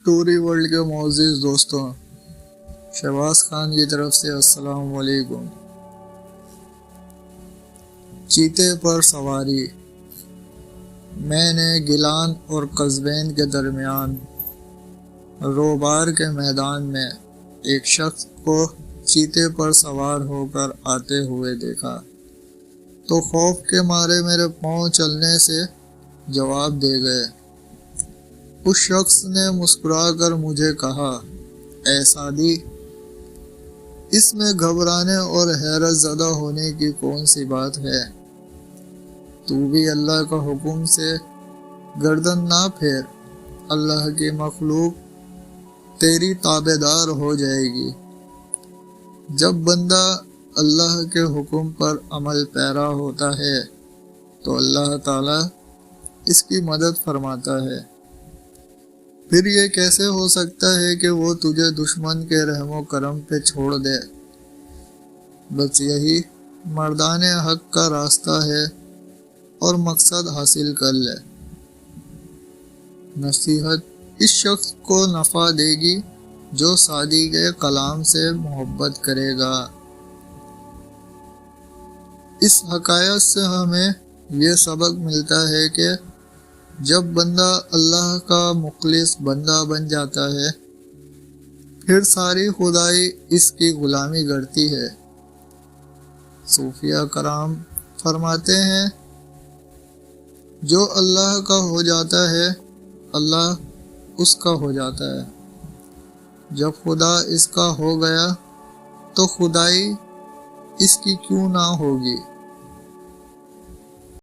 ٹوری world کے معزز دوستوں، شہباز خان کی طرف سے السلام علیکم۔ چیتے پر سواری۔ میں نے گیلان اور قزوین کے درمیان روبار کے میدان میں ایک شخص کو چیتے پر سوار ہو کر آتے ہوئے دیکھا تو خوف کے مارے میرے پاؤں چلنے سے جواب دے گئے۔ اس شخص نے مسکرا کر مجھے کہا، اے سعدی، اس میں گھبرانے اور حیرت زدہ ہونے کی کون سی بات ہے؟ تو بھی اللہ کا حکم سے گردن نہ پھیر، اللہ کی مخلوق تیری تابع دار ہو جائے گی۔ جب بندہ اللہ کے حکم پر عمل پیرا ہوتا ہے تو اللہ تعالیٰ اس کی مدد فرماتا ہے۔ پھر یہ کیسے ہو سکتا ہے کہ وہ تجھے دشمن کے رحم و کرم پہ چھوڑ دے؟ بس یہی مردان حق کا راستہ ہے اور مقصد حاصل کر لے۔ نصیحت اس شخص کو نفع دے گی جو سعدی کے کلام سے محبت کرے گا۔ اس حکایت سے ہمیں یہ سبق ملتا ہے کہ جب بندہ اللہ کا مخلص بندہ بن جاتا ہے پھر ساری خدائی اس کی غلامی کرتی ہے۔ صوفیہ کرام فرماتے ہیں، جو اللہ کا ہو جاتا ہے اللہ اس کا ہو جاتا ہے، جب خدا اس کا ہو گیا تو خدائی اس کی کیوں نہ ہوگی۔